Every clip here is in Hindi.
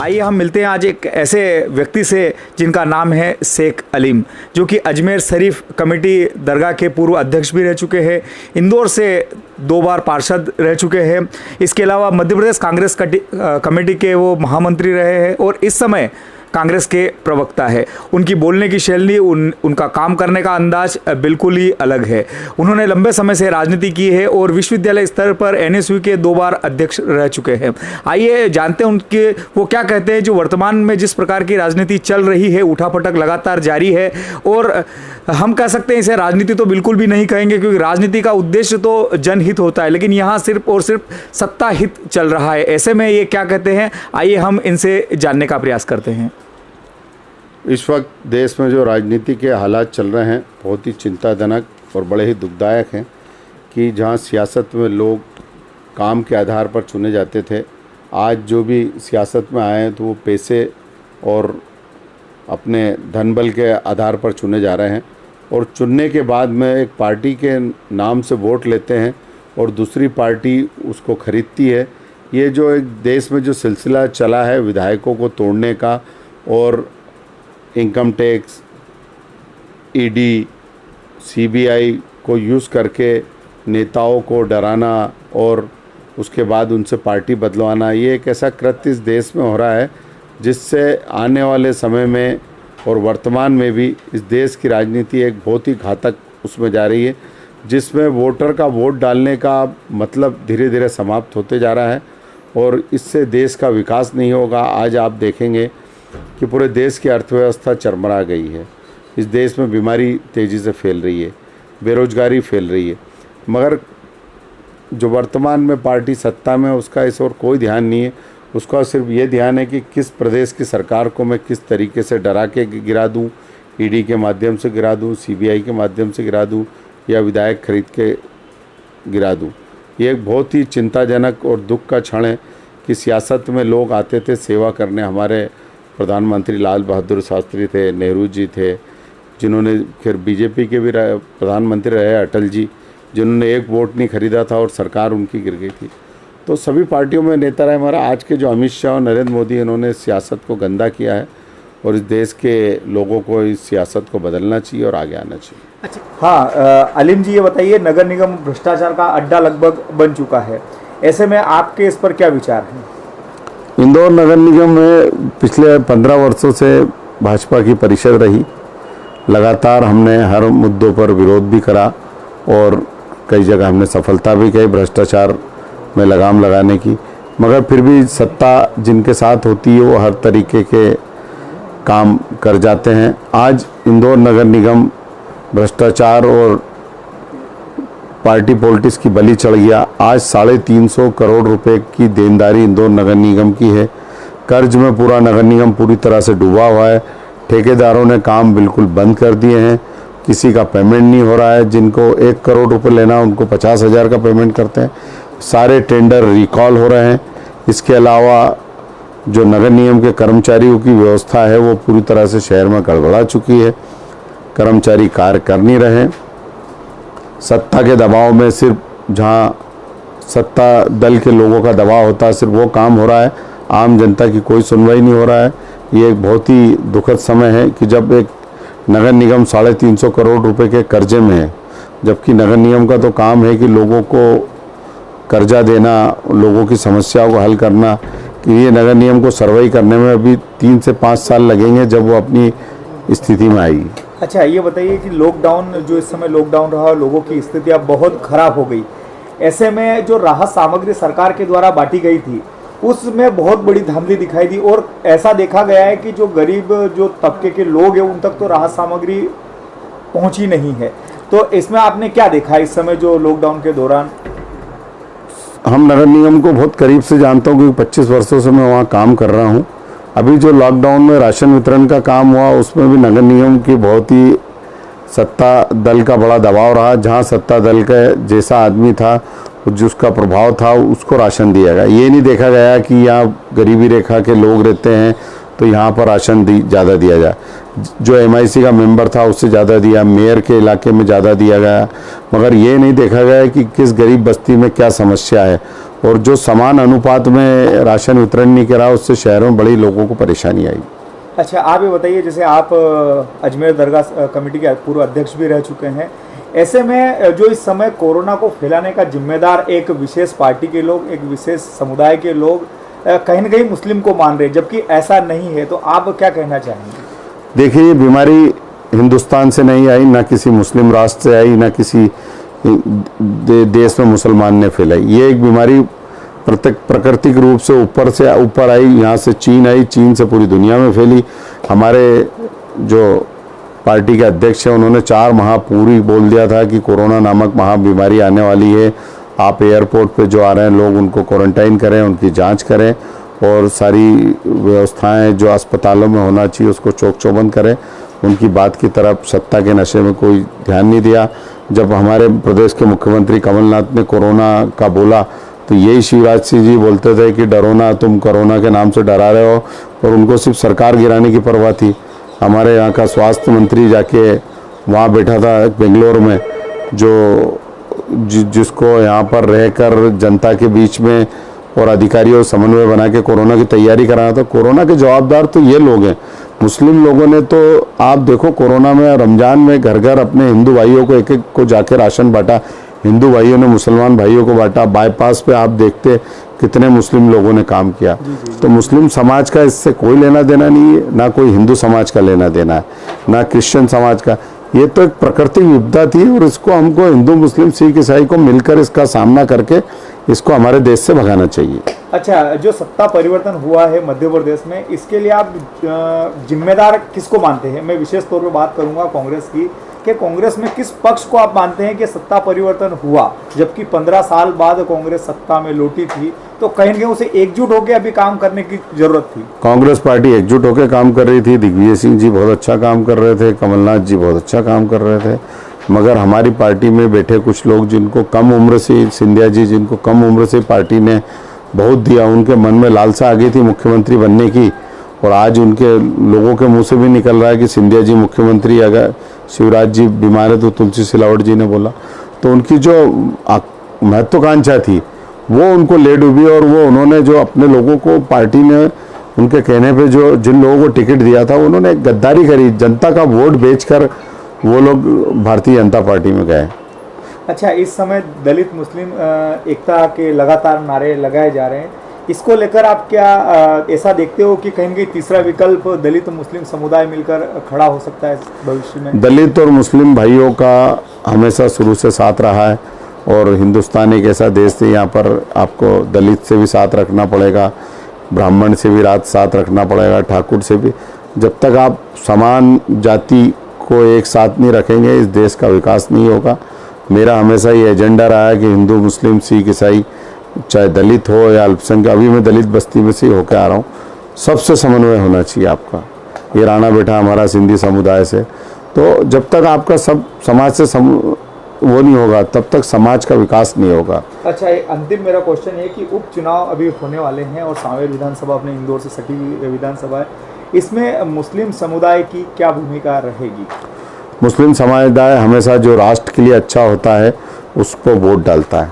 आइए हम मिलते हैं आज एक ऐसे व्यक्ति से जिनका नाम है शेख अलीम, जो कि अजमेर शरीफ कमेटी दरगाह के पूर्व अध्यक्ष भी रह चुके हैं, इंदौर से 2 बार पार्षद रह चुके हैं। इसके अलावा मध्य प्रदेश कांग्रेस कमेटी के वो महामंत्री रहे हैं और इस समय कांग्रेस के प्रवक्ता है। उनकी बोलने की शैली, उनका काम करने का अंदाज बिल्कुल ही अलग है। उन्होंने लंबे समय से राजनीति की है और विश्वविद्यालय स्तर पर एनएसयू के 2 बार अध्यक्ष रह चुके हैं। आइए जानते हैं उनके वो क्या कहते हैं। जो वर्तमान में जिस प्रकार की राजनीति चल रही है, उठापटक लगातार जारी है और हम कह सकते हैं इसे राजनीति तो बिल्कुल भी नहीं कहेंगे, क्योंकि राजनीति का उद्देश्य तो जनहित होता है, लेकिन यहाँ सिर्फ और सिर्फ सत्ता हित चल रहा है। ऐसे में ये क्या कहते हैं, आइए हम इनसे जानने का प्रयास करते हैं। इस वक्त देश में जो राजनीति के हालात चल रहे हैं बहुत ही चिंताजनक और बड़े ही दुखदायक हैं कि जहां सियासत में लोग काम के आधार पर चुने जाते थे, आज जो भी सियासत में आए हैं तो वो पैसे और अपने धन बल के आधार पर चुने जा रहे हैं और चुनने के बाद में एक पार्टी के नाम से वोट लेते हैं और दूसरी पार्टी उसको खरीदती है। ये जो एक देश में जो सिलसिला चला है विधायकों को तोड़ने का और इनकम टैक्स, ईडी, सीबीआई को यूज़ करके नेताओं को डराना और उसके बाद उनसे पार्टी बदलवाना, ये एक ऐसा कृत्य इस देश में हो रहा है जिससे आने वाले समय में और वर्तमान में भी इस देश की राजनीति एक बहुत ही घातक उसमें जा रही है, जिसमें वोटर का वोट डालने का मतलब धीरे धीरे समाप्त होते जा रहा है और इससे देश का विकास नहीं होगा। आज आप देखेंगे कि पूरे देश की अर्थव्यवस्था चरमरा गई है, इस देश में बीमारी तेज़ी से फैल रही है, बेरोजगारी फैल रही है, मगर जो वर्तमान में पार्टी सत्ता में उसका इस और कोई ध्यान नहीं है। उसका सिर्फ ये ध्यान है कि किस प्रदेश की सरकार को मैं किस तरीके से डरा के गिरा दूँ, ईडी के माध्यम से गिरा दूँ, सीबीआई के माध्यम से गिरा दूँ या विधायक खरीद के गिरा दूँ। ये एक बहुत ही चिंताजनक और दुख का क्षण है कि सियासत में लोग आते थे सेवा करने। हमारे प्रधानमंत्री लाल बहादुर शास्त्री थे, नेहरू जी थे, जिन्होंने फिर बीजेपी के भी प्रधानमंत्री रहे, अटल जी, जिन्होंने एक वोट नहीं खरीदा था और सरकार उनकी गिर गई थी। तो सभी पार्टियों में नेता रहे। हमारा आज के जो अमित शाह और नरेंद्र मोदी, इन्होंने सियासत को गंदा किया है और इस देश के लोगों को इस सियासत को बदलना चाहिए और आगे आना चाहिए। अच्छा, हाँ अलीम जी, ये बताइए, नगर निगम भ्रष्टाचार का अड्डा लगभग बन चुका है, ऐसे में आपके इस पर क्या विचार हैं? इंदौर नगर निगम में पिछले 15 वर्षों से भाजपा की परिषद रही। लगातार हमने हर मुद्दों पर विरोध भी करा और कई जगह हमने सफलता भी की भ्रष्टाचार में लगाम लगाने की, मगर फिर भी सत्ता जिनके साथ होती है वो हर तरीके के काम कर जाते हैं। आज इंदौर नगर निगम भ्रष्टाचार और पार्टी पॉलिटिक्स की बलि चढ़ गया। आज 350 करोड़ रुपए की देनदारी इंदौर नगर निगम की है। कर्ज में पूरा नगर निगम पूरी तरह से डूबा हुआ है। ठेकेदारों ने काम बिल्कुल बंद कर दिए हैं, किसी का पेमेंट नहीं हो रहा है। जिनको 1 करोड़ रुपए लेना उनको 50,000 का पेमेंट करते हैं। सारे टेंडर रिकॉल हो रहे हैं। इसके अलावा जो नगर निगम के कर्मचारियों की व्यवस्था है वो पूरी तरह से शहर में गड़बड़ा चुकी है। कर्मचारी कार्य कर नहीं रहे। सत्ता के दबाव में सिर्फ जहां सत्ता दल के लोगों का दबाव होता है सिर्फ वो काम हो रहा है, आम जनता की कोई सुनवाई नहीं हो रहा है। ये एक बहुत ही दुखद समय है कि जब एक नगर निगम 350 करोड़ रुपए के कर्जे में है, जबकि नगर निगम का तो काम है कि लोगों को कर्जा देना, लोगों की समस्याओं को हल करना, कि ये नगर निगम को सर्वाइव करने में अभी 3 से 5 साल लगेंगे जब वो अपनी स्थिति में आएगी। अच्छा, ये बताइए कि लॉकडाउन, जो इस समय लॉकडाउन रहा, लोगों की स्थिति अब बहुत खराब हो गई। ऐसे में जो राहत सामग्री सरकार के द्वारा बांटी गई थी उसमें बहुत बड़ी धांधली दिखाई दी और ऐसा देखा गया है कि जो गरीब जो तबके के लोग हैं उन तक तो राहत सामग्री पहुंची नहीं है। तो इसमें आपने क्या देखा इस समय जो लॉकडाउन के दौरान? हम नगर निगम को बहुत करीब से जानता हूँ क्योंकि 25 वर्षों से मैं वहाँ काम कर रहा हूँ। अभी जो लॉकडाउन में राशन वितरण का काम हुआ उसमें भी नगर निगम की बहुत ही सत्ता दल का बड़ा दबाव रहा। जहाँ सत्ता दल का जैसा आदमी था, जिसका प्रभाव था, उसको राशन दिया गया। ये नहीं देखा गया कि यहाँ गरीबी रेखा के लोग रहते हैं तो यहाँ पर राशन ज़्यादा दिया जाए। जो MIC का मेंबर था उससे ज़्यादा दिया, मेयर के इलाके में ज़्यादा दिया गया, मगर ये नहीं देखा गया कि किस गरीब बस्ती में क्या समस्या है और जो समान अनुपात में राशन वितरण नहीं करा, उससे शहरों में बड़ी लोगों को परेशानी आई। अच्छा, आप ये बताइए, जैसे आप अजमेर दरगाह कमेटी के पूर्व अध्यक्ष भी रह चुके हैं, ऐसे में जो इस समय कोरोना को फैलाने का जिम्मेदार एक विशेष पार्टी के लोग, एक विशेष समुदाय के लोग कहीं न कहीं मुस्लिम को मान रहे हैं, जबकि ऐसा नहीं है, तो आप क्या कहना चाहेंगे? देखिए, ये बीमारी हिंदुस्तान से नहीं आई, ना किसी मुस्लिम राष्ट्र से आई, ना किसी देश में मुसलमान ने फैलाई। ये एक बीमारी प्राकृतिक रूप से ऊपर आई, यहाँ से चीन आई, चीन से पूरी दुनिया में फैली। हमारे जो पार्टी के अध्यक्ष हैं, उन्होंने 4 माह पूरी बोल दिया था कि कोरोना नामक महाबीमारी आने वाली है, आप एयरपोर्ट पे जो आ रहे हैं लोग, उनको क्वारंटाइन करें, उनकी जांच करें और सारी व्यवस्थाएं जो अस्पतालों में होना चाहिए उसको चौक चौबंद करें। उनकी बात की तरफ सत्ता के नशे में कोई ध्यान नहीं दिया। जब हमारे प्रदेश के मुख्यमंत्री कमलनाथ ने कोरोना का बोला तो यही शिवराज सिंह जी बोलते थे कि डरो ना, तुम कोरोना के नाम से डरा रहे हो, और उनको सिर्फ सरकार गिराने की परवाह थी। हमारे यहाँ का स्वास्थ्य मंत्री जाके वहाँ बैठा था बेंगलोर में, जिसको यहाँ पर रहकर जनता के बीच में और अधिकारियों समन्वय बना के कोरोना की तैयारी कराना था। कोरोना के जवाबदार तो ये लोग हैं। मुस्लिम लोगों ने तो आप देखो, कोरोना में रमजान में घर घर अपने हिंदू भाइयों को एक एक को जाके राशन बांटा, हिंदू भाइयों ने मुसलमान भाइयों को बांटा। बाईपास पे आप देखते कितने मुस्लिम लोगों ने काम किया। तो मुस्लिम समाज का इससे कोई लेना देना नहीं है, ना कोई हिंदू समाज का लेना देना है, ना क्रिश्चियन समाज का। ये तो एक प्राकृतिक विपदा थी और इसको हमको हिंदू मुस्लिम सिख ईसाई को मिलकर इसका सामना करके इसको हमारे देश से भगाना चाहिए। अच्छा, जो सत्ता परिवर्तन हुआ है मध्य प्रदेश में, इसके लिए आप जिम्मेदार किसको मानते हैं? मैं विशेष तौर पर बात करूंगा कांग्रेस की, कि कांग्रेस में किस पक्ष को आप मानते हैं कि सत्ता परिवर्तन हुआ, जबकि 15 साल बाद कांग्रेस सत्ता में लौटी थी, तो कहीं न कहीं उसे एकजुट होकर अभी काम करने की जरूरत थी। कांग्रेस पार्टी एकजुट होकर काम कर रही थी। दिग्विजय सिंह जी बहुत अच्छा काम कर रहे थे, कमलनाथ जी बहुत अच्छा काम कर रहे थे, मगर हमारी पार्टी में बैठे कुछ लोग जिनको कम उम्र से, सिंधिया जी जिनको कम उम्र से पार्टी ने बहुत दिया, उनके मन में लालसा आ गई थी मुख्यमंत्री बनने की, और आज उनके लोगों के मुंह से भी निकल रहा है कि सिंधिया जी मुख्यमंत्री, अगर शिवराज जी बीमार है तो तुलसी सिलावट जी ने बोला। तो उनकी जो महत्वाकांक्षा थी वो उनको ले डूबी, और वो उन्होंने जो अपने लोगों को, पार्टी ने उनके कहने पे जो जिन लोगों को टिकट दिया था, उन्होंने गद्दारी करी। जनता का वोट बेचकर वो लोग भारतीय जनता पार्टी में गए। अच्छा, इस समय दलित मुस्लिम एकता के लगातार नारे लगाए जा रहे हैं, इसको लेकर आप क्या ऐसा देखते हो कि कहीं न कहीं तीसरा विकल्प दलित मुस्लिम समुदाय मिलकर खड़ा हो सकता है भविष्य में? दलित और मुस्लिम भाइयों का हमेशा शुरू से साथ रहा है, और हिंदुस्तान एक ऐसा देश है, यहाँ पर आपको दलित से भी साथ रखना पड़ेगा, ब्राह्मण से भी साथ रखना पड़ेगा, ठाकुर से भी। जब तक आप समान जाति को एक साथ नहीं रखेंगे, इस देश का विकास नहीं होगा। मेरा हमेशा ये एजेंडा रहा है कि हिंदू मुस्लिम सिख ईसाई, चाहे दलित हो या अल्पसंख्यक, अभी मैं दलित बस्ती में से होकर आ रहा हूँ, सबसे समन्वय होना चाहिए आपका। ये राणा बेटा हमारा सिंधी समुदाय से, तो जब तक आपका सब समाज से वो नहीं होगा, तब तक समाज का विकास नहीं होगा। अच्छा, अंतिम मेरा क्वेश्चन है कि उपचुनाव अभी होने वाले हैं और सांवेर विधानसभा अपने इंदौर से सटी हुई विधानसभा है, इसमें मुस्लिम समुदाय की क्या भूमिका रहेगी? मुस्लिम समुदाय हमेशा जो राष्ट्र के लिए अच्छा होता है उसको वोट डालता है।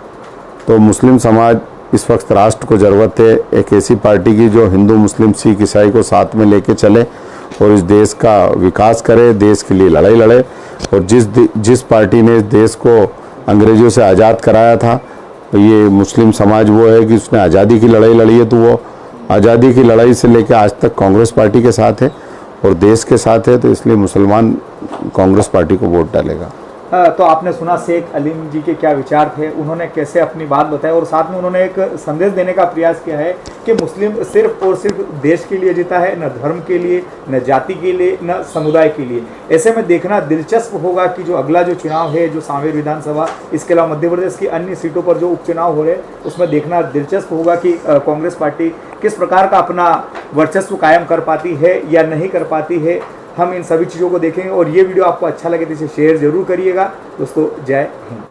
तो मुस्लिम समाज इस वक्त राष्ट्र को ज़रूरत है एक ऐसी पार्टी की जो हिंदू मुस्लिम सिख ईसाई को साथ में लेके चले और इस देश का विकास करे, देश के लिए लड़ाई लड़े। और जिस पार्टी ने इस देश को अंग्रेज़ों से आज़ाद कराया था, तो ये मुस्लिम समाज वो है कि उसने आज़ादी की लड़ाई लड़ी है, तो वो आज़ादी की लड़ाई से लेकर आज तक कांग्रेस पार्टी के साथ है और देश के साथ है, तो इसलिए मुसलमान कांग्रेस पार्टी को वोट डालेगा। तो आपने सुना शेख अलीम जी के क्या विचार थे, उन्होंने कैसे अपनी बात बताई और साथ में उन्होंने एक संदेश देने का प्रयास किया है कि मुस्लिम सिर्फ और सिर्फ देश के लिए जीता है, न धर्म के लिए, न जाति के लिए, न समुदाय के लिए। ऐसे में देखना दिलचस्प होगा कि जो अगला जो चुनाव है, जो सांवेर विधानसभा, इसके अलावा मध्य प्रदेश की अन्य सीटों पर जो उपचुनाव हो रहे हैं, उसमें देखना दिलचस्प होगा कि कांग्रेस पार्टी किस प्रकार का अपना वर्चस्व कायम कर पाती है या नहीं कर पाती है। हम इन सभी चीज़ों को देखेंगे और ये वीडियो आपको अच्छा लगे तो इसे शेयर जरूर करिएगा। दोस्तों, जय हिंद।